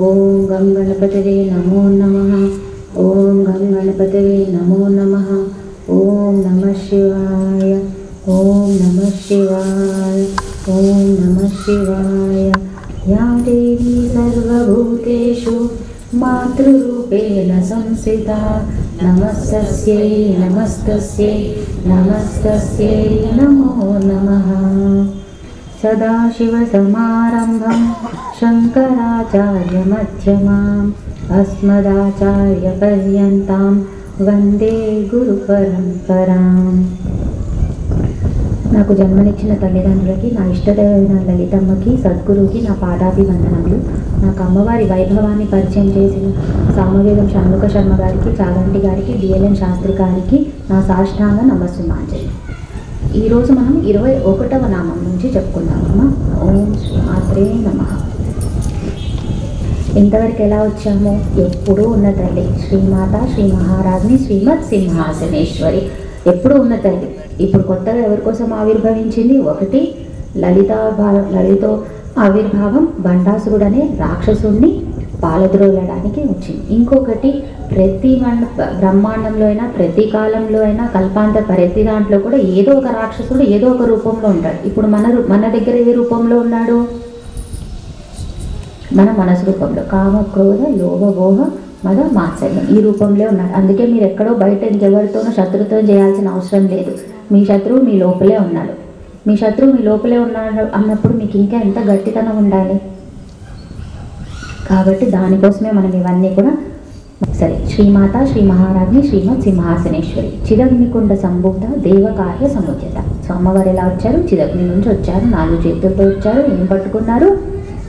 ఓం గం గణపతయే నమో నమః. ఓం గం గణపతయే నమో నమః. ఓం నమః శివాయ. ఓం నమః శివాయ. ఓం నమః శివాయ. యా దేవీ సర్వభూతేషు మాతృరూపేణ సంస్థితా నమస్తస్యై నమస్తస్యై నమస్తస్యై నమో నమః. సదాశివసమారంభం శంకరాచార్యమధ్యమాం అస్మదాచార్యపర్యంతం వందే గురుపరంపరాం. నాకు జన్మనిచ్చిన తల్లిదండ్రులకి, నా ఇష్టదైన లలితమ్మకి, సద్గురువుకి నా పాదాభివందనములు. నాకు అమ్మవారి వైభవాన్ని పరిచయం చేసిన సామవేదం షణ్ముఖ శర్మ గారికి, చాగంటి గారికి, డిఎల్ఎన్ శాస్త్రి గారికి నా సాష్టాంగ నమస్సుమాంజలి. ఈరోజు మనం 21వ నామం నుంచి చెప్పుకుందామమ్మా. ఓం శ్రీమాత్రే నమః. ఇంతవరకు ఎలా వచ్చాము? ఎప్పుడూ ఉన్న తల్లి శ్రీమాత, శ్రీ మహారాజ్ని, శ్రీమత్ సింహాసనేశ్వరి, ఎప్పుడు ఉన్న తల్లి. ఇప్పుడు కొత్తగా ఎవరి కోసం ఆవిర్భవించింది? ఒకటి లలితో ఆవిర్భావం బండాసురుడు అనే రాక్షసుడిని పాలద్రోలడానికి వచ్చింది. ఇంకొకటి ప్రతి బ్రహ్మాండంలో అయినా, ప్రతి కాలంలో అయినా, కల్పాంత ప్రతి దాంట్లో కూడా ఏదో ఒక రాక్షసుడు ఏదో ఒక రూపంలో ఉంటాడు. ఇప్పుడు మన దగ్గర ఏ రూపంలో ఉన్నాడు? మన మనసు రూపంలో. కామ, క్రోధ, లోభ, మోహ, మద, మాత్సర్యం ఈ రూపంలో ఉన్నాడు. అందుకే మీరు ఎక్కడో బయట ఇంకెవరితోనూ శత్రుత్వం చేయాల్సిన అవసరం లేదు. మీ శత్రువు మీ లోపలే ఉన్నాడు. మీ శత్రువు మీ లోపలే ఉన్నాడు అన్నప్పుడు మీకు ఇంకా ఎంత గట్టితనం ఉండాలి. కాబట్టి దానికోసమే మనం ఇవన్నీ కూడా సరే. శ్రీమాత, శ్రీ మహారాజ్ని, శ్రీమత్ సింహాసనేశ్వరి, చిదగ్నికుండ సంబుద్ధ దేవకార్య సముద్యత. సో అమ్మవారు ఎలా వచ్చారు? చిదగ్ని నుంచి వచ్చారు. 4 చేతులతో వచ్చారు. ఏం పట్టుకున్నారు?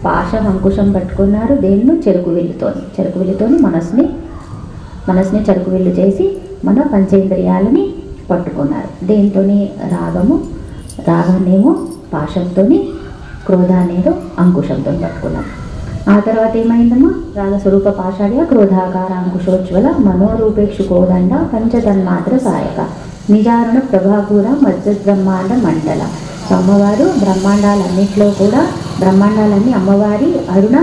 పాశం, అంకుశం పట్టుకున్నారు. దేన్ని? చెరుకు విల్లుతోని మనసుని చెరుకు విల్లు చేసి మన పంచేంద్రియాలని పట్టుకున్నారు. దేంతోని? రాగాన్నేమో పాశంతో, క్రోధాన్నేదో అంకుశంతో పట్టుకున్నారు. ఆ తర్వాత ఏమైందమ్మా? రాగస్వరూప పాషాఢ్య క్రోధాకార అంకుశోజ్వల మనోరూపేక్షు కోదండ పంచతన్మాత్ర సాయక నిజారుణ ప్రభాకూర మధ్య బ్రహ్మాండ మండల. సో అమ్మవారు బ్రహ్మాండాలన్నింటిలో కూడా, బ్రహ్మాండాలన్నీ అమ్మవారి అరుణ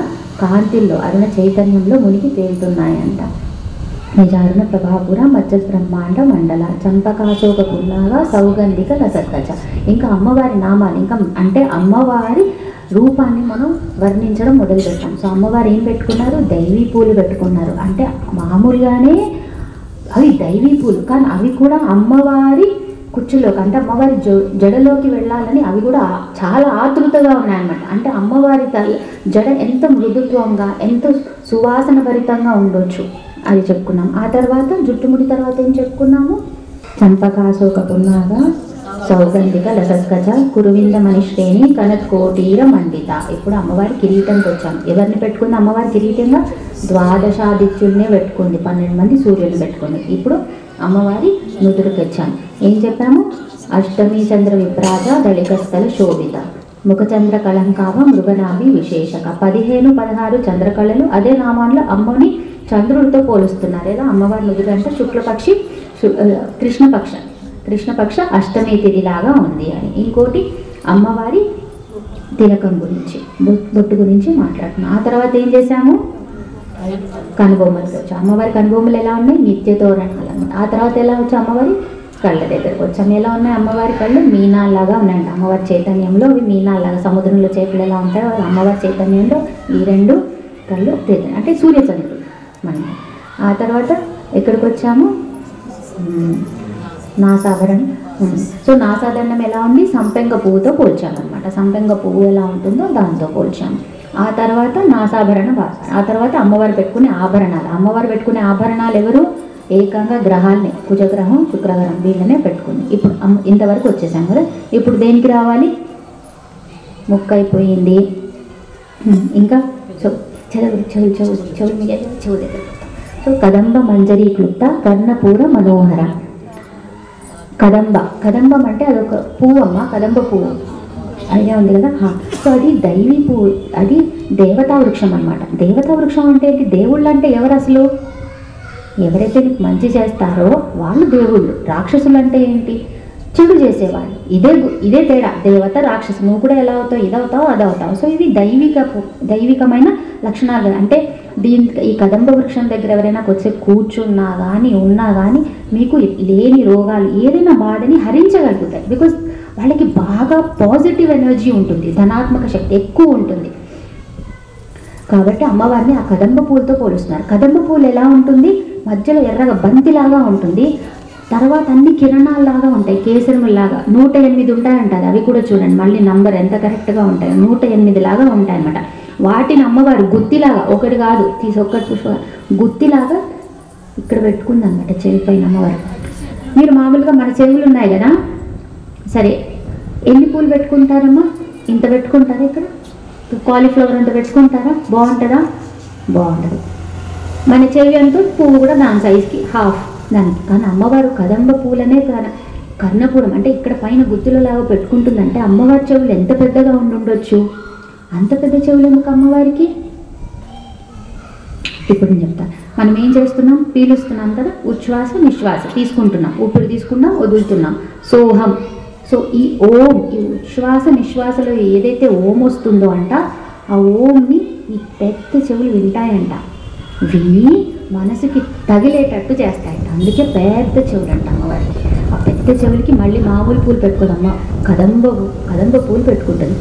కాంతిల్లో, అరుణ చైతన్యంలో మునిగి తేలుతున్నాయంట. నిజారుణ ప్రభాపుర మధ్య బ్రహ్మాండ మండల చంపకాశోక పున్నాగా సౌగంధిక లసత్కచ. ఇంకా అమ్మవారి నామాలు, ఇంకా అంటే అమ్మవారి రూపాన్ని మనం వర్ణించడం మొదలుపెట్టాం. సో అమ్మవారు ఏం పెట్టుకున్నారు? దైవీ పూలు పెట్టుకున్నారు. అంటే మామూలుగానే అవి దైవీ పూలు, కానీ అవి కూడా అమ్మవారి కుచ్చులోకి, అంటే అమ్మవారి జడలోకి వెళ్ళాలని అవి కూడా చాలా ఆతృతగా ఉన్నాయన్నమాట. అంటే అమ్మవారి జడ ఎంత మృదుత్వంగా, ఎంత సువాసన భరితంగా ఉండొచ్చు అది చెప్పుకున్నాం. ఆ తర్వాత జుట్టుముడి తర్వాత ఏం చెప్పుకున్నాము? చంపకాశోక పున్నాగా సౌగంధిక లసస్కచ కురువింద మనిశ్రేణి కనత్కోటీర మండిత. ఇప్పుడు అమ్మవారి కిరీటంకి వచ్చాం. ఎవరిని పెట్టుకుంది అమ్మవారి కిరీటంగా? ద్వాదశాదిత్యుల్నే పెట్టుకుంది, 12 మంది సూర్యుని పెట్టుకుంది. ఇప్పుడు అమ్మవారి నుదురుకి వచ్చాం. ఏం చెప్పాము? అష్టమి చంద్ర విప్రాజ దళికస్థల శోభిత ముఖచంద్ర కళంకావ మృగనాభి విశేషక. 15, 16 చంద్రకళలు అదే నామాల్లో అమ్మని చంద్రుడితో పోలుస్తున్నారు. లేదా అమ్మవారి నుదురు అంటే శుక్లపక్షి, కృష్ణపక్ష అష్టమి తిథిలాగా ఉంది అని. ఇంకోటి అమ్మవారి తిలకం గురించి, బొట్టు గురించి మాట్లాడుతున్నాం. ఆ తర్వాత ఏం చేశాము? కనుబొమ్మలకి వచ్చాం. అమ్మవారి కనుబొమ్మలు ఎలా ఉన్నాయి? నిత్య తోరణాలు అన్నమాట. ఆ తర్వాత ఎలా వచ్చాం? అమ్మవారి కళ్ళ దగ్గరకు వచ్చాము. ఎలా ఉన్నాయి అమ్మవారి కళ్ళు? మీనాల్లాగా ఉన్నాయండి. అమ్మవారి చైతన్యంలో అవి మీనాల్లాగా, సముద్రంలో చేపలు ఎలా ఉంటాయో అమ్మవారి చైతన్యంలో ఈ 2 కళ్ళు అంటే సూర్యచంద్రుడు మనం. ఆ తర్వాత ఎక్కడికి వచ్చాము? నాసాభరణం. సో నాసాధరణం ఎలా ఉంది? సంపెంగ పువ్వుతో పోల్చామన్నమాట. సంపెంగ పువ్వు ఎలా ఉంటుందో దాంతో పోల్చాము. ఆ తర్వాత నాసాభరణ భాష. ఆ తర్వాత అమ్మవారు పెట్టుకునే ఆభరణాలు. అమ్మవారు పెట్టుకునే ఆభరణాలు ఎవరు? ఏకంగా గ్రహాలని, కుజగ్రహం, శుక్రగ్రహం వీళ్ళనే పెట్టుకుంది. ఇప్పుడు ఇంతవరకు వచ్చేసాం కదా. ఇప్పుడు దేనికి రావాలి? ముక్క అయిపోయింది. ఇంకా చెవుల మీద చెవు దగ్గర. సో కదంబ మంజరీ క్లుప్త కర్ణపూర మనోహర. కదంబం అంటే అదొక పువ్వు అమ్మ, కదంబ పువ్వు ఐడియా ఉంది కదా. సో అది దైవీ పువ్వు, అది దేవతా వృక్షం అనమాట. దేవతా వృక్షం అంటే ఏంటి? దేవుళ్ళు అంటే ఎవరు అసలు? ఎవరైతే నీకు మంచి చేస్తారో వాళ్ళు దేవుళ్ళు. రాక్షసులు అంటే ఏంటి? చెడు చేసేవాళ్ళు. ఇదే తేడా. దేవత, రాక్షసు. నువ్వు కూడా ఎలా అవుతావు? ఇదవుతావు, అదవుతావు. సో ఇది దైవికమైన లక్షణాలు కదా. అంటే ఈ కదంబ వృక్షం దగ్గర ఎవరైనా కొద్దిసేపు కూర్చున్నా కానీ ఉన్నా కానీ మీకు లేని రోగాలు ఏదైనా బాధని హరించగలుగుతాయి. బికాజ్ వాళ్ళకి బాగా పాజిటివ్ ఎనర్జీ ఉంటుంది, ధనాత్మక శక్తి ఎక్కువ ఉంటుంది. కాబట్టి అమ్మవారిని ఆ కదంబ పూలతో పోలుస్తున్నారు. కదంబ పూలు ఎలా ఉంటుంది, మధ్యలో ఎర్రగా బంతిలాగా ఉంటుంది, తర్వాత అన్ని కిరణాల్లాగా ఉంటాయి, కేసరములాగా 108 ఉంటాయంటారు. అవి కూడా చూడండి మళ్ళీ నంబర్ ఎంత కరెక్ట్గా ఉంటాయి, 108 లాగా ఉంటాయన్నమాట. వాటిని అమ్మవారు గుత్తిలాగా, ఒకటి కాదు ఒక్కటి పుష్ప గుత్తిలాగా ఇక్కడ పెట్టుకుందన్నమాట చెవి పైన అమ్మవారు. మీరు మామూలుగా మన చెవులు ఉన్నాయి కదా, సరే ఎన్ని పూలు పెట్టుకుంటారమ్మా, ఇంత పెట్టుకుంటారా, ఇక్కడ కాలీఫ్లవర్ అంత పెట్టుకుంటారా, బాగుంటుందా, బాగుంటుంది. మన చెవి అంటూ పువ్వు కూడా దాని సైజ్కి హాఫ్ దానికి. కానీ అమ్మవారు కదంబ పూలనే కర్ణపూరం అంటే ఇక్కడ పైన గుత్తులలాగా పెట్టుకుంటుందంటే అమ్మవారి చెవులు ఎంత పెద్దగా ఉండొచ్చు. అంత పెద్ద చెవులు ఎందుకు అమ్మవారికి? ఇప్పుడు నేను చెప్తాను. మనం ఏం చేస్తున్నాం, పీలుస్తున్నాం కదా, ఉచ్ఛ్వాస నిశ్వాస తీసుకుంటున్నాం, ఊపిరి తీసుకున్నాం వదులుతున్నాం, సోహం. సో ఈ ఓం, ఈ ఉచ్ఛ్వాస నిశ్వాసలో ఏదైతే ఓం వస్తుందో అంట, ఆ ఓంని ఈ పెద్ద చెవులు వింటాయంట, విని మనసుకి తగిలేటట్టు చేస్తాయంట. అందుకే పెద్ద చెవులు అంట అమ్మవారికి. ఆ పెద్ద చెవులకి మళ్ళీ మామూలు పూలు పెట్టుకోదమ్మ, కదంబ పూలు పెట్టుకుంటుంది.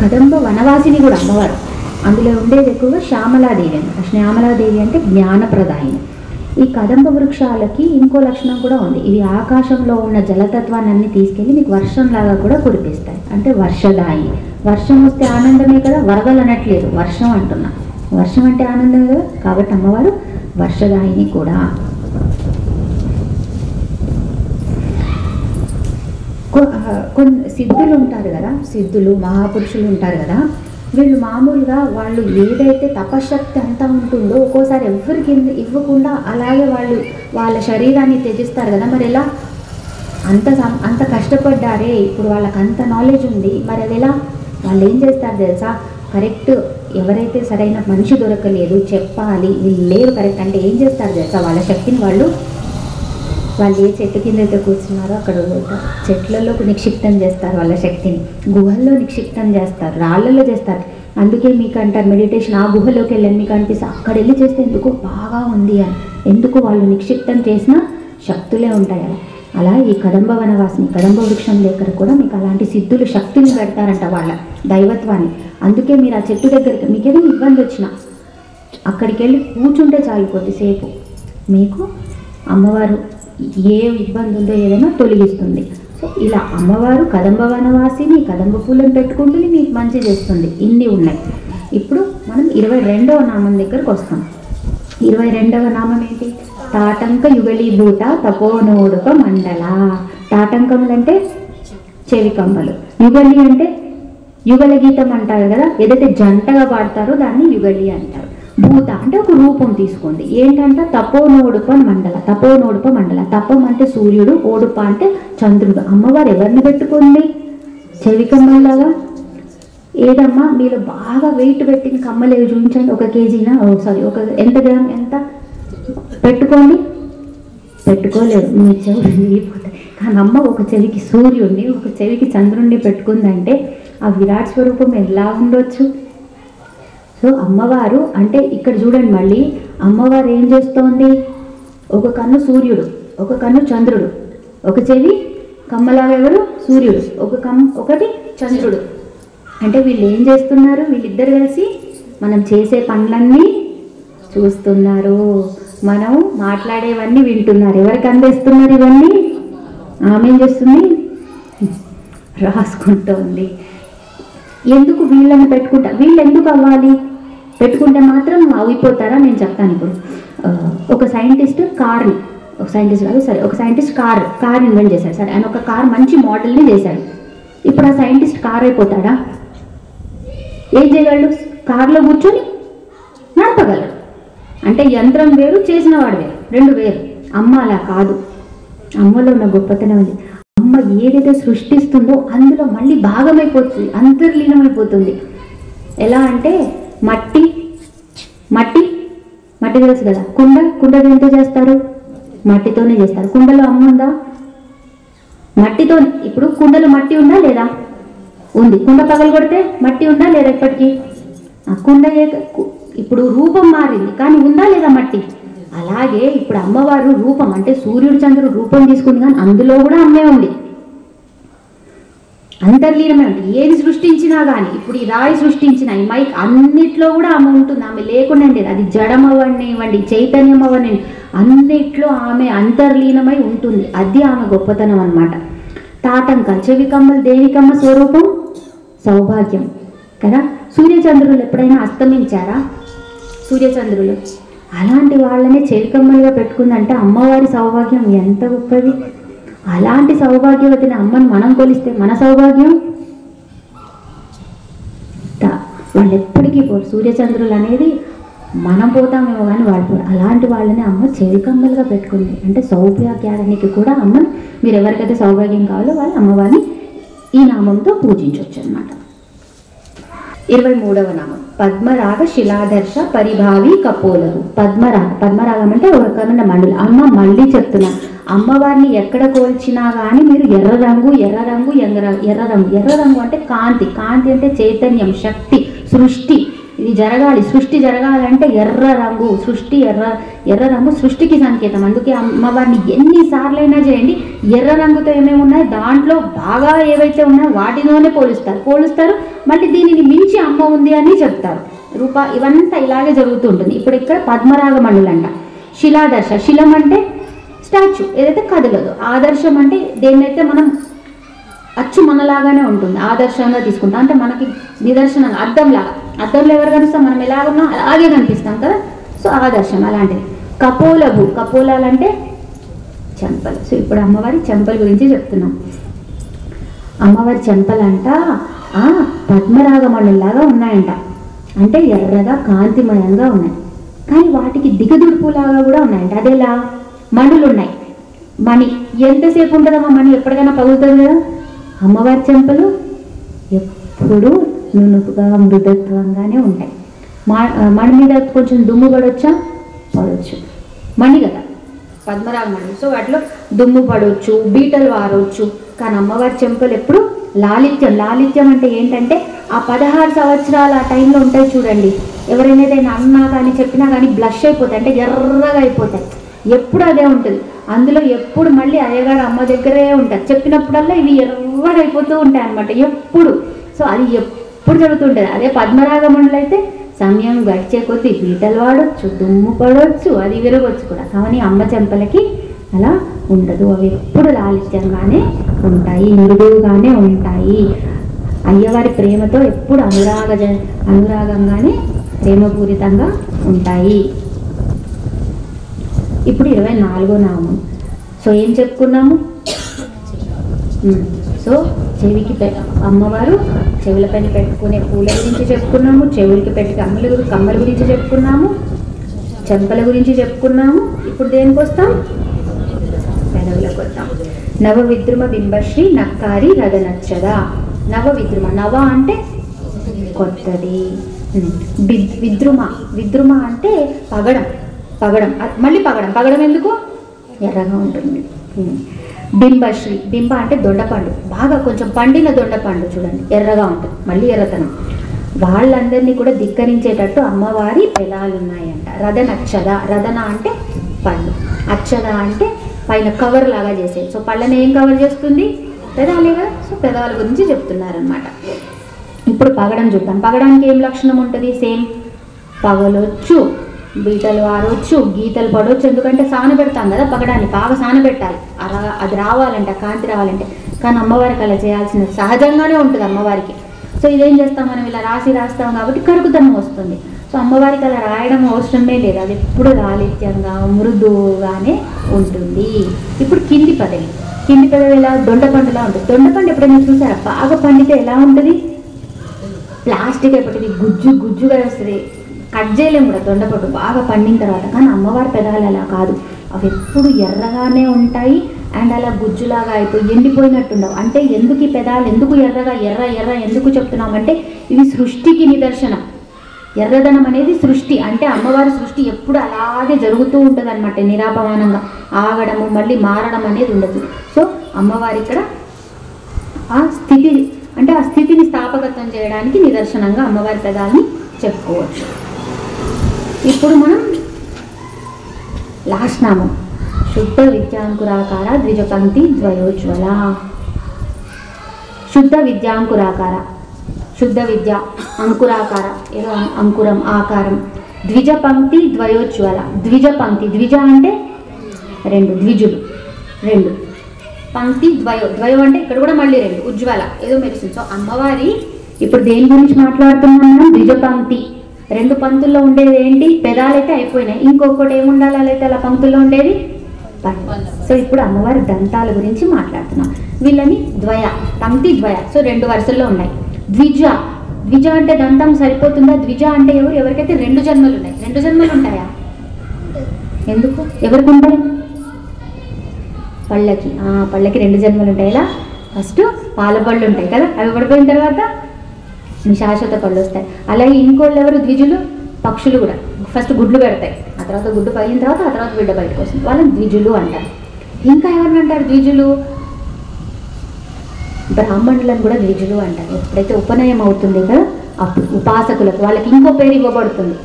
కదంబ వనవాసిని కూడా అమ్మవారు. అందులో ఉండేది ఎక్కువగా శ్యామలాదేవి అనమాట. శ్యామలాదేవి అంటే జ్ఞానప్రదాయిని. ఈ కదంబ వృక్షాలకి ఇంకో లక్షణం కూడా ఉంది. ఇవి ఆకాశంలో ఉన్న జలతత్వాన్ని అన్ని తీసుకెళ్ళి మీకు వర్షంలాగా కూడా కురిపిస్తాయి. అంటే వర్షదాయి. వర్షం వస్తే ఆనందమే కదా, వరదలు అనట్లేదు, వర్షం అంటున్నా. వర్షం అంటే ఆనందమే కదా, కాబట్టి అమ్మవారు వర్షదాయిని కూడా. కొన్ని సిద్ధులు ఉంటారు కదా, సిద్ధులు మహాపురుషులు ఉంటారు కదా, వీళ్ళు మామూలుగా వాళ్ళు ఏదైతే తపశక్తి అంతా ఉంటుందో ఒక్కోసారి ఎవరికి ఇవ్వకుండా అలాగే వాళ్ళు వాళ్ళ శరీరాన్ని త్యజిస్తారు కదా. మరి ఎలా, అంత కష్టపడ్డారే, ఇప్పుడు వాళ్ళకి అంత నాలెడ్జ్ ఉంది, మరి అది ఎలా? వాళ్ళు ఏం చేస్తారు తెలుసా, కరెక్ట్ ఎవరైతే సరైన మనిషి దొరకలేదు చెప్పాలి, వీళ్ళు లేరు కరెక్ట్ అంటే ఏం చేస్తారు తెలుసా, వాళ్ళ శక్తిని వాళ్ళు ఏ చెట్టు కింద అయితే కూర్చున్నారో అక్కడ చెట్లలోకి నిక్షిప్తం చేస్తారు, వాళ్ళ శక్తిని గుహల్లో నిక్షిప్తం చేస్తారు, రాళ్ళల్లో చేస్తారు. అందుకే మీకు అంటారు మెడిటేషన్ ఆ గుహలోకి వెళ్ళని మీకు అనిపిస్తే అక్కడ వెళ్ళి చేస్తే ఎందుకు బాగా ఉంది అని. ఎందుకు వాళ్ళు నిక్షిప్తం చేసిన శక్తులే ఉంటాయి. అలా ఈ కదంబ వనవాసిని కదంబ వృక్షం దగ్గర కూడా మీకు అలాంటి సిద్ధులు శక్తిని పెడతారంట, వాళ్ళ దైవత్వాన్ని. అందుకే మీరు ఆ చెట్టు దగ్గరికి మీకేదో ఇబ్బంది వచ్చినా అక్కడికి వెళ్ళి కూర్చుంటే చాలు, కొద్దిసేపు మీకు అమ్మవారు ఏ ఇబ్బంది ఉందో ఏదైనా తొలగిస్తుంది. సో ఇలా అమ్మవారు కదంబ వనవాసిని కదంబ పూలను పెట్టుకుంటుంది, మీకు మంచి చేస్తుంది. ఇన్ని ఉన్నాయి. ఇప్పుడు మనం 22వ నామం దగ్గరకు వస్తాం. 22వ నామం ఏంటి? తాటంక యుగళీభూత తపోనోడుక మండల. తాటంకములు అంటే చెవి కమ్మలు, యుగళి అంటే యుగల గీతం అంటారు కదా, ఏదైతే జంటగా పాడతారో దాన్ని యుగళి అంటారు. భూత అంటే ఒక రూపం తీసుకుంది. ఏంటంటే తపోనోడుప మండల. తపోనోడుప మండల, తపం అంటే సూర్యుడు, ఓడుప అంటే చంద్రుడు. అమ్మవారు ఎవరిని పెట్టుకుంది? చెవి కమ్మల్లాగా. ఏదమ్మా మీరు బాగా వెయిట్ పెట్టిన కమ్మలు ఏవి చూపించండి, 1 కేజీనా, ఎంత గ్రామ్ ఎంత పెట్టుకోండి, పెట్టుకోలేదు, మీ చెవులు విరిగిపోతాయి. కానీ అమ్మ ఒక చెవికి సూర్యుడిని ఒక చెవికి చంద్రుడిని పెట్టుకుందంటే ఆ విరాట్ స్వరూపం ఎలా ఉండొచ్చు. సో అమ్మవారు అంటే ఇక్కడ చూడండి, మళ్ళీ అమ్మవారు ఏం చేస్తోంది, ఒక కన్ను సూర్యుడు, ఒక కన్ను చంద్రుడు, ఒక చెవి కమ్మలాగా ఎవరు సూర్యుడు, ఒకటి చంద్రుడు. అంటే వీళ్ళు ఏం చేస్తున్నారు, వీళ్ళిద్దరు కలిసి మనం చేసే పనులన్నీ చూస్తున్నారు, మనం మాట్లాడేవన్నీ వింటున్నారు. ఎవరికి అందిస్తున్నారు ఇవన్నీ? ఆమె ఏం చేస్తుంది, రాసుకుంటోంది. ఎందుకు వీళ్ళని పెట్టుకుంటారు? వీళ్ళు ఎందుకు అవ్వాలి? పెట్టుకుంటే మాత్రం అయిపోతారా? నేను చెప్తాను. ఇప్పుడు ఒక సైంటిస్ట్ కార్ ఇన్వెంట్ చేశాడు. సరే, ఆయన ఒక కార్ మంచి మోడల్ని చేశాడు. ఇప్పుడు ఆ సైంటిస్ట్ కార్ అయిపోతాడా? ఏం చేయగలడు? కార్లో కూర్చొని నడపగలడు. అంటే యంత్రం వేరు, చేసిన వాడు వేరు, రెండు వేరు. అమ్మ అలా కాదు. అమ్మలో ఉన్న గొప్పతనం ఉంది. అమ్మ ఏదైతే సృష్టిస్తుందో అందులో మళ్ళీ భాగమైపోతుంది, అంతర్లీనమైపోతుంది. ఎలా అంటే మట్టి తెలుసు కదా, కుండ దేంతో చేస్తారు? మట్టితోనే చేస్తారు. కుండలో అమ్మ ఉందా? మట్టితో. ఇప్పుడు కుండలో మట్టి ఉందా లేదా? ఉంది. కుండ పగలు కొడితే మట్టి ఉందా లేదా? ఎప్పటికీ ఆ కుండ ఇప్పుడు రూపం మారింది కానీ ఉందా లేదా మట్టి? అలాగే ఇప్పుడు అమ్మవారు రూపం అంటే సూర్యుడు చంద్రుడు రూపం తీసుకుంది కానీ అందులో కూడా అమ్మే ఉంది, అంతర్లీనమే ఉంటుంది. ఏది సృష్టించినా కానీ ఇప్పుడు ఈ రాయి సృష్టించిన ఈ మైక్ అన్నిట్లో కూడా ఆమె ఉంటుంది. ఆమె లేకుండా ఉండేది, అది జడం అవ్వనివ్వండి చైతన్యం అవ్వనివ్వండి, అన్నిట్లో ఆమె అంతర్లీనమై ఉంటుంది. అది ఆమె గొప్పతనం అన్నమాట. తాటంక చెవి కమ్మలు దేనికమ్మ స్వరూపం? సౌభాగ్యం కదా. సూర్యచంద్రులు ఎప్పుడైనా అస్తమించారా? సూర్యచంద్రులు అలాంటి వాళ్ళని చెవి కమ్మలుగా పెట్టుకుందంటే అమ్మవారి సౌభాగ్యం ఎంత గొప్పది. అలాంటి సౌభాగ్యవతిని అమ్మని మనం కొలిస్తే మన సౌభాగ్యం వాళ్ళు ఎప్పటికీ పోరు. సూర్యచంద్రులు అనేది మనం పోతామేమో కానీ వాళ్ళు పోరు. అలాంటి వాళ్ళని అమ్మ చెవికమ్మలుగా పెట్టుకుంది అంటే సౌభాగ్యానికి కూడా అమ్మని మీరు ఎవరికైతే సౌభాగ్యం కావాలో వాళ్ళు అమ్మవారిని ఈ నామంతో పూజించవచ్చు అన్నమాట. 23వ నామం పద్మరాగ శిలాదర్శ పరిభావి కపోలరు. పద్మరాగం అంటే ఒక మండలి. అమ్మ మళ్ళీ చెప్తున్నా, అమ్మవారిని ఎక్కడ కోల్చినా కానీ మీరు ఎర్ర రంగు అంటే కాంతి అంటే చైతన్యం, శక్తి, సృష్టి. ఇది జరగాలి, సృష్టి జరగాలంటే ఎర్ర రంగు, ఎర్ర రంగు సృష్టికి సంకేతం. అందుకే అమ్మవారిని ఎన్నిసార్లైనా చేయండి ఎర్ర రంగుతో ఏమేమి ఉన్నాయో దాంట్లో బాగా ఏవైతే ఉన్నాయో వాటిలోనే పోలుస్తారు. మళ్ళీ దీనిని మించి అమ్మ ఉంది అని చెప్తారు. ఇవంతా ఇలాగే జరుగుతూ ఉంటుంది. ఇప్పుడు ఇక్కడ పద్మరాగ మండలంట. శిలాదర్శ, శిలం అంటే స్టాచ్యూ ఏదైతే కదలదు, ఆదర్శం అంటే దేన్నైతే మనం అచ్చు మనలాగానే ఉంటుంది ఆదర్శంగా తీసుకుంటాం, అంటే మనకి నిదర్శనంగా అద్దంలో ఎవరు కనిపిస్తాం మనం ఎలా ఉన్నాం అలాగే కనిపిస్తాం కదా. సో ఆదర్శం అలాంటిది. కపోలాలంటే చెంపలు. సో ఇప్పుడు అమ్మవారి చెంపల గురించి చెప్తున్నాం. అమ్మవారి చెంపలంట పద్మరాగమణుల్లాగా ఉన్నాయంట, అంటే ఎర్రగా కాంతిమయంగా ఉన్నాయి. కానీ వాటికి దిగదుడుపులాగా కూడా ఉన్నాయంట. అదేలా? మణులు ఉన్నాయి. మణి ఎంతసేపు ఉంటుందమ్మా? మణి ఎప్పటికైనా పగులుతుంది కదా. అమ్మవారి చెంపలు ఎప్పుడు నునుపుగా మృదుత్వంగానే ఉంటాయి. మణి మీద కొంచెం దుమ్ము పడవచ్చా? పడవచ్చు, మణి కదా పద్మరాగ మణి. సో వాటిలో దుమ్ము పడవచ్చు, బీటలు వారవచ్చు. కానీ అమ్మవారి చెంపలు ఎప్పుడు లాలిత్యం అంటే ఏంటంటే ఆ 16 సంవత్సరాలు ఆ టైంలో ఉంటాయి చూడండి. ఎవరైనా ఏదైనా అన్నా కానీ చెప్పినా కానీ బ్లష్ అయిపోతాయి, అంటే ఎర్రగా అయిపోతాయి. ఎప్పుడు అదే ఉంటుంది. అందులో ఎప్పుడు మళ్ళీ అయ్యగారు అమ్మ దగ్గరే ఉంటారు. చెప్పినప్పుడల్లా ఇవి ఎర్రగా అయిపోతూ ఉంటాయి అన్నమాట ఎప్పుడు. సో అది ఎప్పుడు జరుగుతుంటుంది. అదే పద్మరాగమండలు అయితే సమయం గడిచే కొద్దీ బీటలు వాడవచ్చు, దుమ్ము పడవచ్చు, అది విరగవచ్చు కూడా. కానీ అమ్మ చెంపలకి అలా ఉండదు. అవి ఎప్పుడు లాలిత్యంగానే ఉంటాయి, మృదువుగానే ఉంటాయి. అయ్యవారి ప్రేమతో ఎప్పుడు అనురాగంగానే ప్రేమపూరితంగా ఉంటాయి. ఇప్పుడు 24వ నామం. సో ఏం చెప్పుకున్నాము? సో చెవికి అమ్మవారు చెవుల పైన పెట్టుకునే పూల గురించి చెప్పుకున్నాము, చెవులకి పెట్టి కమ్మల గురించి చెప్పుకున్నాము, చెంపల గురించి చెప్పుకున్నాము. ఇప్పుడు దేనికి వస్తాం? పెదవులకు వస్తాం. నవ విద్రుమ బింబశ్రీ నక్కారి రథనచ్చద. నవ విద్రుమ, నవ అంటే కొత్తది. విద్రుమ అంటే పగడం మళ్ళీ పగడం ఎందుకు? ఎర్రగా ఉంటుంది. బింబశ్రీ, బింబ అంటే దొండపండు, బాగా కొంచెం పండిన దొండపండు చూడండి, ఎర్రగా ఉంటుంది, మళ్ళీ ఎర్రతనం. వాళ్ళందరినీ కూడా ధిక్కరించేటట్టు అమ్మవారి పెదాలు ఉన్నాయంట. రథనచ్చద, రథన అంటే పండు, అచ్చద అంటే పైన కవర్ లాగా చేసేది. సో పళ్ళని ఏం కవర్ చేస్తుంది? పెదాలే కదా. సో పెదాల గురించి చెప్తున్నారనమాట. ఇప్పుడు పగడం చూద్దాం. పగడానికి ఏం లక్షణం ఉంటుంది? సేమ్ పగలొచ్చు, బీటలు వారవచ్చు, గీతలు పడవచ్చు. ఎందుకంటే సానబెడతాం కదా పగడాన్ని, బాగా సానబెట్టాలి అది రావాలంటే, కాంతి రావాలంటే. కానీ అమ్మవారికి అలా చేయాల్సిన సహజంగానే ఉంటుంది అమ్మవారికి. సో ఇదేం చేస్తాం మనం? ఇలా రాస్తాం కాబట్టి కరుకుతనం వస్తుంది. సో అమ్మవారికి అలా రాయడం అవసరమే లేదు, అది ఎప్పుడు లాలిత్యంగా మృదువుగానే ఉంటుంది. ఇప్పుడు కింది పదవి ఎలా? దొండపండులా ఉంటుంది. దొండపండు ఎప్పుడైనా చూసారా? బాగా పండితే ఎలా ఉంటుంది? ప్లాస్టిక్ అయిపోతుంది, గుజ్జుగా వస్తుంది, కట్ చేయలేము కూడా దొండపండు బాగా పండిన తర్వాత. కానీ అమ్మవారి పెదాలు అలా కాదు, అవి ఎప్పుడు ఎర్రగానే ఉంటాయి. అండ్ అలా గుజ్జులాగా అయిపోయి ఎండిపోయినట్టుండవు. అంటే ఎందుకు ఈ పెదాలు ఎందుకు ఎర్రగా ఎర్ర ఎందుకు చెప్తున్నామంటే ఇవి సృష్టికి నిదర్శనం. ఎర్రదనం అనేది సృష్టి, అంటే అమ్మవారి సృష్టి ఎప్పుడు అలాగే జరుగుతూ ఉంటుంది అనమాట. నిరాపమానంగా ఆగడము మళ్ళీ మారడం అనేది ఉండదు. సో అమ్మవారి ఇక్కడ ఆ స్థితిని స్థాపకత్వం చేయడానికి నిదర్శనంగా అమ్మవారి పెదాలని చెప్పుకోవచ్చు. ఇప్పుడు మనం లాస్ట్ నామం శుద్ధ విద్యాంకురాకార ద్విజపంక్తి ద్వయోజ్వల. శుద్ధ విద్యాంకురాకార, శుద్ధ విద్య అంకురాకార, ఏదో అంకురం ఆకారం. ద్విజ పంక్తి ద్వయోజ్వల, ద్విజ పంక్తి, ద్విజ అంటే రెండు, ద్విజులు రెండు, పంక్తి ద్వయో, ద్వయం అంటే ఇక్కడ కూడా మళ్ళీ రెండు, ఉజ్వల ఏదో మెరుస్తుంది. సో అమ్మవారి ఇప్పుడు దేని గురించి మాట్లాడుతున్నాం మనం? ద్విజ పంక్తి. రెండు పంక్తుల్లో ఉండేది ఏంటి? పెదాలైతే అయిపోయినాయి, ఇంకొకటి ఏముండాలి అలా అయితే అలా పంక్తుల్లో ఉండేది? సో ఇప్పుడు అమ్మవారి దంతాల గురించి మాట్లాడుతున్నాం. వీళ్ళని ద్వయ, పంక్తి ద్వయ, సో రెండు వరుసల్లో ఉన్నాయి. ద్విజ, ద్విజ అంటే దంతం సరిపోతుందా? ద్విజ అంటే ఎవరు? ఎవరికైతే రెండు జన్మలు ఉన్నాయి. రెండు జన్మలు ఉంటాయా? ఎందుకు? ఎవరికి ఉంటాయి? పళ్ళకి. పళ్ళకి రెండు జన్మలు ఉంటాయి. ఇలా ఫస్ట్ పాల పళ్ళు ఉంటాయి కదా, అవి పడిపోయిన తర్వాత శాశ్వత పళ్ళు వస్తాయి. అలాగే ఇంకోళ్ళు ఎవరు? ద్విజులు, పక్షులు కూడా ఫస్ట్ గుడ్లు పెడతాయి, ఆ తర్వాత గుడ్డు పగిలిన తర్వాత ఆ తర్వాత బిడ్డ బయటకు వస్తుంది, వాళ్ళని ద్విజులు అంటారు. ఇంకా ఎవరిని అంటారు ద్విజులు? బ్రాహ్మణులను కూడా ద్విజులు అంటారు. ఎప్పుడైతే ఉపనయం అవుతుంది కదా అప్పుడు ఉపాసకులకు వాళ్ళకి ఇంకో పేరు ఇవ్వబడుతుంది,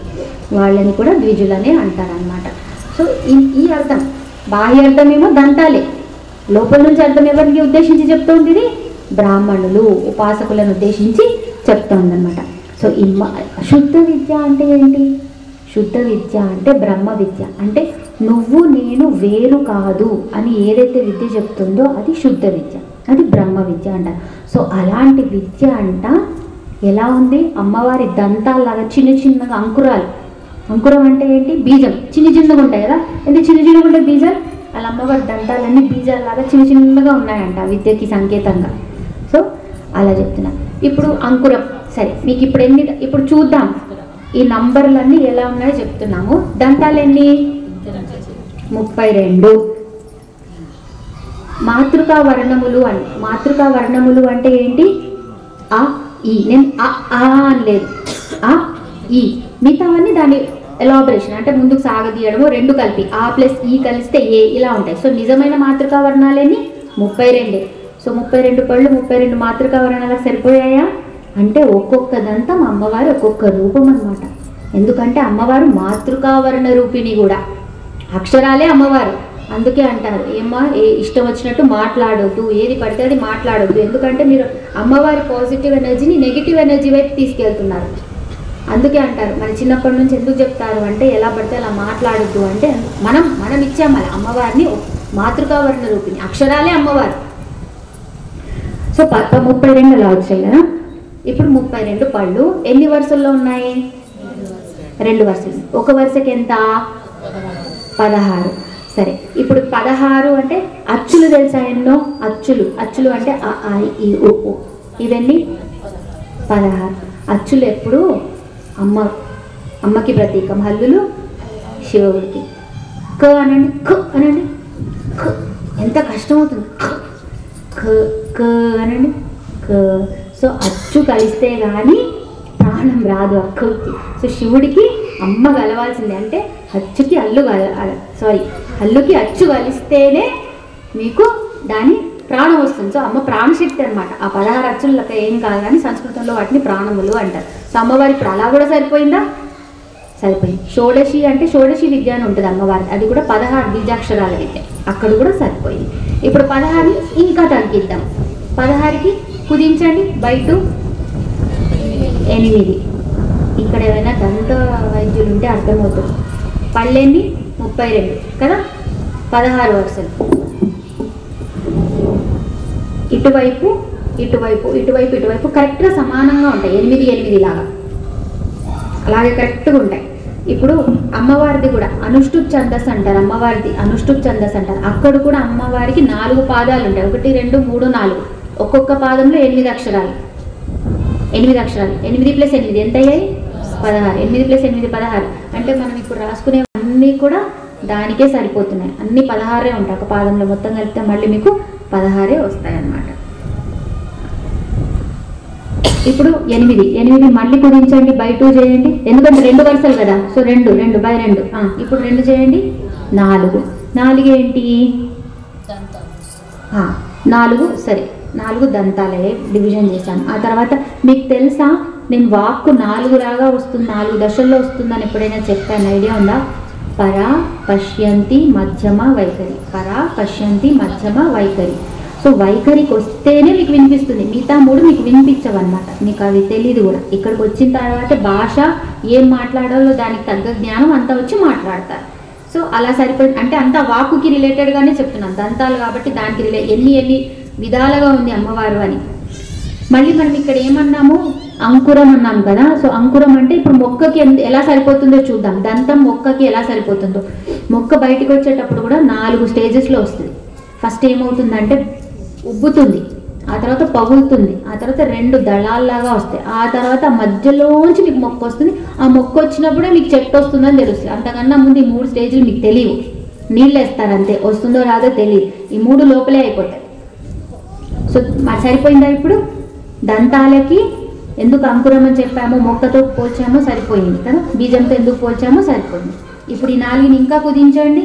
వాళ్ళని కూడా ద్విజులనే అంటారు అన్నమాట. సో ఈ అర్థం, బాహ్య అర్థం ఏమో దంతాలే, లోపల నుంచి అర్థం ఎవరికి ఉద్దేశించి చెప్తోంది? ఇది బ్రాహ్మణులు ఉపాసకులను ఉద్దేశించి చెప్తోంది అనమాట. సో ఈ శుద్ధ విద్య అంటే ఏంటి? శుద్ధ విద్య అంటే బ్రహ్మ విద్య, అంటే నువ్వు నేను వేరు కాదు అని ఏదైతే విద్య చెప్తుందో అది శుద్ధ విద్య, అది బ్రహ్మ విద్య అంట. సో అలాంటి విద్య అంట ఎలా ఉంది? అమ్మవారి దంతాల్లాగా చిన్న చిన్నగా అంకురాలు. అంకురం అంటే ఏంటి? బీజం. చిన్న చిన్నగా ఉంటాయి కదా, ఎందుకు చిన్న చిన్నగా ఉంటాయి బీజాలు? అలా అమ్మవారి దంతాలన్నీ బీజాల్లాగా చిన్న చిన్నగా ఉన్నాయంట విద్యకి సంకేతంగా. సో అలా చెప్తున్నా. ఇప్పుడు అంకురం సరే, మీకు ఇప్పుడు ఎన్ని, ఇప్పుడు చూద్దాం ఈ నంబర్లన్నీ ఎలా ఉన్నాయో చెప్తున్నాము. దంతాలు ఎన్ని? 32. మాతృకా వర్ణములు అని, మాతృకా వర్ణములు అంటే ఏంటి? ఆ ఈ, నేను అని లేదు, ఆ ఈ, మిగతావన్నీ దాని ఎలాబరేషన్ అంటే ముందుకు సాగదీయడము, రెండు కలిపి ఆ ప్లస్ ఈ కలిస్తే ఏ, ఇలా ఉంటాయి. సో నిజమైన మాతృకా వర్ణాలేని 32. సో 32 పళ్ళు 32 మాతృకా వర్ణాలకు సరిపోయాయా అంటే ఒక్కొక్క దంతం అమ్మవారి ఒక్కొక్క రూపం అన్నమాట. ఎందుకంటే అమ్మవారు మాతృకా వర్ణ రూపిణి కూడా, అక్షరాలే అమ్మవారు. అందుకే అంటారు ఏమ్మా ఇష్టం వచ్చినట్టు మాట్లాడొద్దు, ఏది పడితే అది మాట్లాడొద్దు, ఎందుకంటే మీరు అమ్మవారి పాజిటివ్ ఎనర్జీని నెగిటివ్ ఎనర్జీ వైపు తీసుకెళ్తున్నారు. అందుకే అంటారు మన చిన్నప్పటి నుంచి ఎందుకు చెప్తారు అంటే ఎలా పడితే అలా మాట్లాడొద్దు అంటే మనం ఇచ్చాం అలా అమ్మవారిని మాతృకా వర్ణ రూపిణి, అక్షరాలే అమ్మవారు. సో 32 అలా వచ్చాయి కదా. ఇప్పుడు 32 పళ్ళు ఎన్ని వరుసల్లో ఉన్నాయి? 2 వరుసలు. ఒక వరుసకి ఎంత? 16. సరే, ఇప్పుడు 16 అంటే అచ్చులు తెలుసా ఎన్నో? అచ్చులు, అచ్చులు అంటే అ ఆ ఈ ఉ ఊ, ఇవన్నీ 16 అచ్చులు. ఎప్పుడు అమ్మకి ప్రతీకం, హల్లులు శివుడికి. క అనండి, క అనండి, క ఎంత కష్టం అవుతుంది, క అనండి, క. సో అచ్చు కలిస్తే కానీ ప్రాణం రాదు అక్కకి. సో శివుడికి అమ్మ కలవాల్సిందే, అంటే అచ్చుకి హల్లుకి అచ్చు కలిస్తేనే మీకు దాని ప్రాణం వస్తుంది. సో అమ్మ ప్రాణశక్తి అనమాట. ఆ 16 అచ్చులకి ఏం కాదు కానీ సంస్కృతంలో వాటిని ప్రాణములు అంటారు. సో అమ్మవారి ఇప్పుడు అలా కూడా సరిపోయిందా? సరిపోయింది. షోడశి అంటే షోడశి విద్య అని ఉంటుంది అమ్మవారి, అది కూడా 16 బీజాక్షరాల విద్య, అక్కడ కూడా సరిపోయింది. ఇప్పుడు 16 ఇంకా తగ్గిద్దాం. 16కి కుదించండి బయట 8. ఇక్కడ ఏమైనా దంత వైద్యులు ఉంటే అర్థమవుతుంది. పళ్ళెన్ని? 32 కదా, 16 వరుసలు. ఇటువైపు ఇటువైపు ఇటువైపు ఇటువైపు కరెక్ట్గా సమానంగా ఉంటాయి, 8 8 లాగా అలాగే కరెక్ట్గా ఉంటాయి. ఇప్పుడు అమ్మవారిది కూడా అనుష్ఠుప్ ఛందస్ అంటారు, అమ్మవారిది అనుష్ఠుప్ ఛందస్ అంటారు. అక్కడ కూడా అమ్మవారికి 4 పాదాలు ఉంటాయి, 1 2 3 4. ఒక్కొక్క పాదంలో 8 అక్షరాలు. 8 అక్షరాలు, 8 + 8 ఎంత అయ్యాయి? 16. 8 + 8 16. అంటే మనం ఇప్పుడు రాసుకునే అన్నీ కూడా దానికే సరిపోతున్నాయి, అన్నీ 16 ఉంటాయి. ఒక పాదంలో మొత్తం కలిపితే మళ్ళీ మీకు 16 వస్తాయి అన్నమాట. ఇప్పుడు 8 మళ్ళీ కుదించండి, బై 2 చేయండి, ఎందుకంటే 2 వరుసలు కదా. So 2 by 2. ఇప్పుడు 2 చేయండి, 4. 4 ఏంటి? 4. సరే, 4 దంతాలే డివిజన్ చేశాను. ఆ తర్వాత మీకు తెలుసా నేను వాక్కు 4 లాగా వస్తుంది, 4 దశల్లో వస్తుందని ఎప్పుడైనా చెప్పాను, ఐడియా ఉందా? పరా, పశ్యంతి, మధ్యమ, వైఖరి. పరా, పశ్యంతి, మధ్యమ, వైఖరి. సో వైఖరికి వస్తేనే మీకు వినిపిస్తుంది, మిగతా 3 మీకు వినిపించవన్నమాట, మీకు అవి తెలియదు కూడా. ఇక్కడికి వచ్చిన తర్వాత భాష ఏం మాట్లాడాలో దానికి తగ్గ జ్ఞానం అంతా వచ్చి మాట్లాడతారు. సో అలా సరిపోయింది అంటే అంతా వాక్కుకి రిలేటెడ్గానే చెప్తున్నాను, దంతాలు కాబట్టి దానికి ఎన్ని విధాలుగా ఉంది అమ్మవారు అని. మళ్ళీ మనం ఇక్కడ ఏమన్నాము, అంకురం అన్నాం కదా. సో అంకురం అంటే ఇప్పుడు మొక్కకి ఎలా సరిపోతుందో చూద్దాం. దంతం మొక్కకి ఎలా సరిపోతుందో. మొక్క బయటకు వచ్చేటప్పుడు కూడా 4 స్టేజెస్లో వస్తుంది. ఫస్ట్ ఏమవుతుందంటే ఉబ్బుతుంది, ఆ తర్వాత పగులుతుంది, ఆ తర్వాత 2 దళాల్లాగా వస్తాయి, ఆ తర్వాత మధ్యలోంచి మీకు మొక్క వస్తుంది. ఆ మొక్క వచ్చినప్పుడే మీకు చెట్టు వస్తుందని తెలుస్తుంది. అంతకన్నా ముందు ఈ 3 స్టేజ్లు మీకు తెలియవు, నీళ్ళు వేస్తారు అంతే, వస్తుందో రాదో తెలియదు. ఈ 3 లోపలే అయిపోతాయి. సో సరిపోయిందా? ఇప్పుడు దంతాలకి ఎందుకు అంకురం అని చెప్పామో, మొక్కతో పోల్చామో సరిపోయింది కదా, బీజంతో ఎందుకు పోల్చామో సరిపోయింది. ఇప్పుడు ఈ 4ని ఇంకా కుదించండి,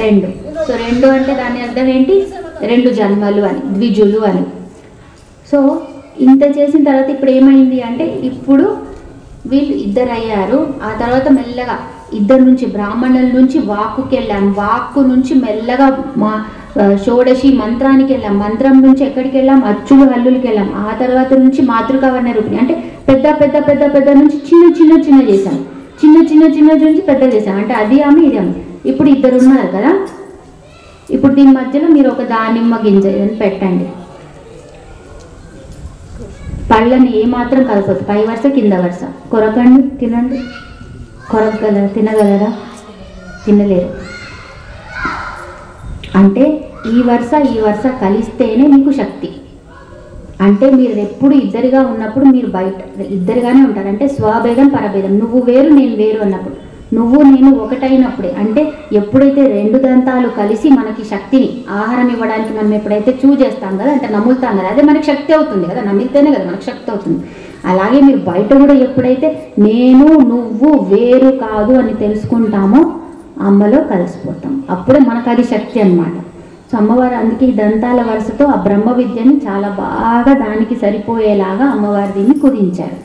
2. సో 2 అంటే దాని అర్థం ఏంటి? 2 జన్మలు అని, ద్విజులు అని. సో ఇంత చేసిన తర్వాత ఇప్పుడు ఏమైంది అంటే, ఇప్పుడు వీళ్ళు 2 అయ్యారు. ఆ తర్వాత మెల్లగా 2 నుంచి బ్రాహ్మణుల నుంచి వాక్కుకి వెళ్ళాం, వాక్కు నుంచి మెల్లగా షోడశి మంత్రానికి వెళ్ళాం, మంత్రం నుంచి ఎక్కడికి వెళ్ళాం? అచ్చులు హల్లులకి వెళ్ళాం. ఆ తర్వాత నుంచి మాతృకావర్ణ రూపిణి అంటే పెద్ద పెద్ద పెద్ద పెద్ద నుంచి చిన్న చిన్న చిన్న చేశాం, చిన్న చిన్న చిన్న నుంచి పెద్ద చేశాం. అంటే అది ఆమె ఇది ఆమె. ఇప్పుడు 2 ఉన్నారు కదా. ఇప్పుడు దీని మధ్యలో మీరు ఒక దానిమ్మ గింజ పెట్టండి. పళ్ళని ఏమాత్రం కలపదు, పై వరుస కింద వరుస. కొరకండి, తినండి. తినగలరా? తినలేరు. అంటే ఈ వరుస కలిస్తేనే మీకు శక్తి. అంటే మీరు ఎప్పుడు 2గా ఉన్నప్పుడు మీరు బయట 2గానే ఉంటారు. అంటే స్వభేదం పరభేదం, నువ్వు వేరు నేను వేరు అన్నప్పుడు, నువ్వు నేను ఒకటైనప్పుడే. అంటే ఎప్పుడైతే 2 దంతాలు కలిసి మనకి శక్తిని ఆహారం ఇవ్వడానికి మనం ఎప్పుడైతే చేస్తాం కదా, అంటే నములుతాం కదా, అదే మనకి శక్తి అవుతుంది కదా, నమిలితేనే కదా మనకు శక్తి అవుతుంది. అలాగే మీరు బయట కూడా ఎప్పుడైతే నేను నువ్వు వేరు కాదు అని తెలుసుకుంటామో అమ్మలో కలిసిపోతాం, అప్పుడే మనకు అది శక్తి అన్నమాట. సో అమ్మవారు అందుకే ఈ దంతాల వరుసతో ఆ బ్రహ్మ విద్యని చాలా బాగా దానికి సరిపోయేలాగా అమ్మవారు దీన్ని కుదించారు.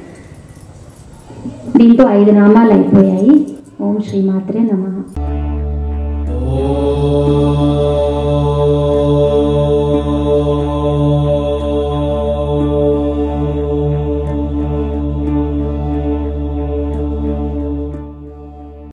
దీంతో 5 నామాలు అయిపోయాయి. ఓం శ్రీమాత్రే నమః.